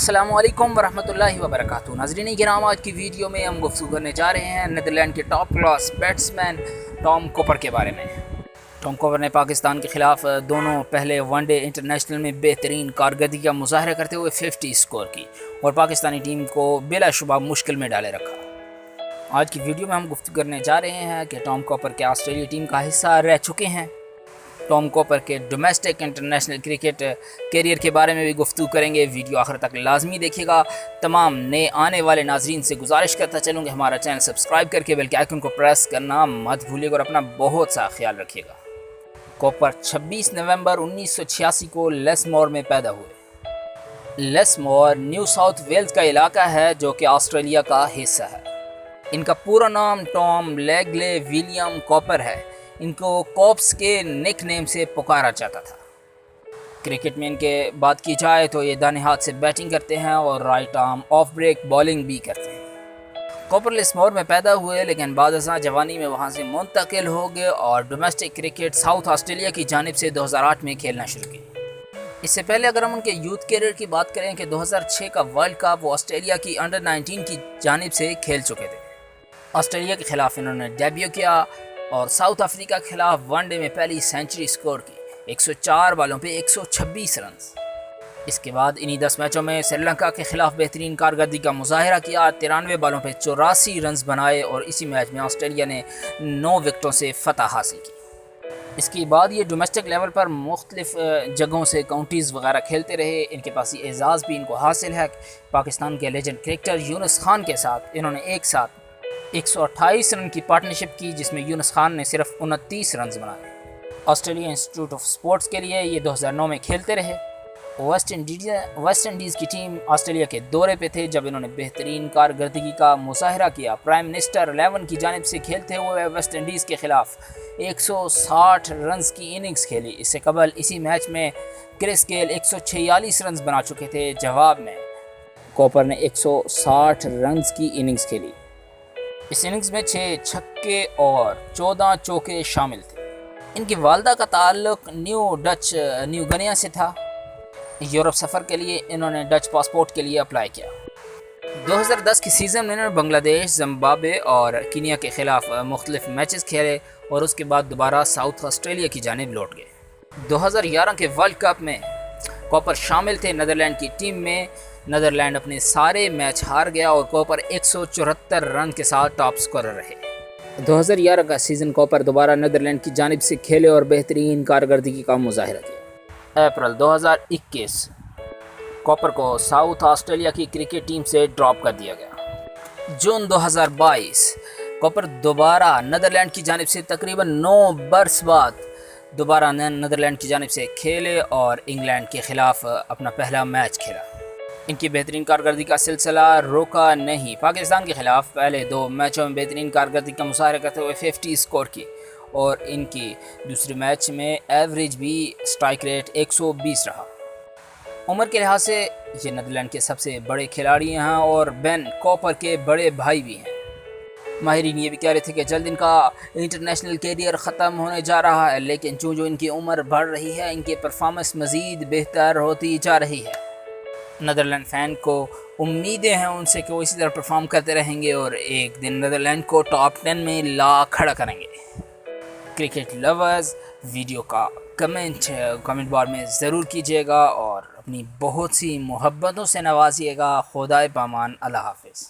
السلام علیکم ورحمۃ اللہ وبرکاتہ۔ ناظرین کرام، آج کی ویڈیو میں ہم گفتگو کرنے جا رہے ہیں نیدرلینڈ کے top class batsman Tom Cooper کے بارے میں۔ ٹام کوپر نے پاکستان کے خلاف دونوں پہلے ون ڈے انٹرنیشنل میں بہترین کارکردگی کا مظاہرہ کرتے ہوئے 50 سکور کی اور پاکستانی ٹیم کو بلا شبہ مشکل میں ڈالے رکھا۔ آج کی ویڈیو میں ہم گفتگو کرنے جا رہے ہیں کہ ٹام کوپر کے آسٹریلیا ٹیم کا حصہ رہ چکے ہیں۔ ٹام کوپر کے ڈومیسٹک انٹرنیشنل کرکٹ کیریئر کے بارے میں بھی گفتگو کریں گے۔ ویڈیو آخر تک لازمی دیکھیے گا۔ تمام نئے آنے والے ناظرین سے گزارش کرتا چلوں کہ ہمارا چینل سبسکرائب کر کے بیل کے آئیکن کو پریس کرنا مت بھولیے گا اور اپنا بہت سا خیال رکھیے گا۔ کوپر 26 نومبر 1986 کو لیسمور میں پیدا ہوئے۔ لیسمور نیو ساؤتھ ویلز کا علاقہ ہے جو کہ آسٹریلیا کا حصہ ہے۔ ان کا پورا نام ٹام لیگلے ولیم کوپر ہے۔ ان کو کوپس کے نک نیم سے پکارا جاتا تھا۔ کرکٹ میں ان کے بات کی جائے تو یہ دائیں ہاتھ سے بیٹنگ کرتے ہیں اور right arm of break bowling بھی کرتے ہیں۔ کوپر لیسمور میں پیدا ہوئے لیکن بعد ازاں جوانی میں وہاں سے منتقل ہو گئے اور ڈومیسٹک کرکٹ ساؤتھ آسٹریلیا کی جانب سے 2008 میں کھیلنا شروع کی۔ اس سے پہلے اگر ہم ان کے یوتھ کیریئر کی بات کریں کہ 2006 کا ورلڈ کپ وہ آسٹریلیا کی انڈر 19 کی جانب سے کھیل چکے تھے۔ آسٹریلیا کے خلاف انہوں نے ڈیبیو کیا اور ساؤتھ افریقہ کے خلاف ون ڈے میں پہلی سینچری سکور کی 104 بالوں پہ 126 رنز۔ اس کے بعد انہی 10 میچوں میں سری لنکا کے خلاف بہترین کارکردگی کا مظاہرہ کیا، 93 بالوں پہ 84 رنز بنائے اور اسی میچ میں آسٹریلیا نے 9 وکٹوں سے فتح حاصل کی۔ اس کے بعد یہ ڈومیسٹک لیول پر مختلف جگہوں سے کاؤنٹیز وغیرہ کھیلتے رہے۔ ان کے پاس یہ اعزاز بھی ان کو حاصل ہے۔ پاکستان کے لیجنڈ کرکٹر یونس خان کے ساتھ انہوں نے ایک ساتھ 128 رن کی پارٹنرشپ کی جس میں یونس خان نے صرف 29 رنز بنائے۔ آسٹریلین انسٹیٹیوٹ آف سپورٹس کے لیے یہ 2009 میں کھیلتے رہے۔ ویسٹ انڈیز کی ٹیم آسٹریلیا کے دورے پہ تھے جب انہوں نے بہترین کارکردگی کا مظاہرہ کیا۔ پرائم منسٹر 11 کی جانب سے کھیلتے ہوئے ویسٹ انڈیز کے خلاف 160 رنز کی اننگز کھیلی۔ اس سے قبل اسی میچ میں کرس گیل 146 رنز بنا چکے تھے۔ جواب میں کوپر نے 160 رنز کی اننگز کھیلی۔ اس اننگز میں 6 چھکے اور 14 چوکے شامل تھے۔ ان کی والدہ کا تعلق نیو گنیا سے تھا۔ یورپ سفر کے لیے انہوں نے ڈچ پاسپورٹ کے لیے اپلائی کیا۔ 2010 کی سیزن میں انہوں نے بنگلہ دیش، زمبابوے اور کینیا کے خلاف مختلف میچز کھیلے اور اس کے بعد دوبارہ ساؤتھ آسٹریلیا کی جانب لوٹ گئے۔ 2011 کے ورلڈ کپ میں کوپر شامل تھے نیدرلینڈ کی ٹیم میں۔ نیدرلینڈ اپنے سارے میچ ہار گیا اور کوپر 174 رن کے ساتھ ٹاپ سکورر رہے۔ 2011 کا سیزن کوپر دوبارہ نیدرلینڈ کی جانب سے کھیلے اور بہترین کارکردگی کا مظاہرہ کیا۔ اپریل 2021 کوپر کو ساؤتھ آسٹریلیا کی کرکٹ ٹیم سے ڈراپ کر دیا گیا۔ جون 2022 کوپر دوبارہ نیدرلینڈ کی جانب سے تقریباً 9 برس بعد دوبارہ نیدرلینڈ کی جانب سے کھیلے اور انگلینڈ کے خلاف اپنا پہلا میچ کھیلا۔ ان کی بہترین کارکردگی کا سلسلہ رکا نہیں۔ پاکستان کے خلاف پہلے 2 میچوں میں بہترین کارکردگی کا مظاہرہ کرتے ہوئے 50 سکور کی اور ان کی دوسرے میچ میں ایوریج بھی سٹرائک ریٹ 120 رہا۔ عمر کے لحاظ سے یہ نیدرلینڈ کے سب سے بڑے کھلاڑی ہیں اور بین کوپر کے بڑے بھائی بھی ہیں۔ ماہرین یہ بھی کہہ رہے تھے کہ جلد ان کا انٹرنیشنل کیریئر ختم ہونے جا رہا ہے لیکن جو ان کی عمر بڑھ رہی ہے ان کی پرفارمنس مزید بہتر ہوتی جا رہی ہے۔ نیدرلینڈ فین کو امیدیں ہیں ان سے کہ وہ اسی طرح پرفارم کرتے رہیں گے اور ایک دن نیدرلینڈ کو ٹاپ 10 میں لا کھڑا کریں گے۔ کرکٹ لورز ویڈیو کا کمنٹ بار میں ضرور کیجیے گا اور اپنی بہت سی محبتوں سے نوازیے گا۔ خدائے پامان، اللہ حافظ۔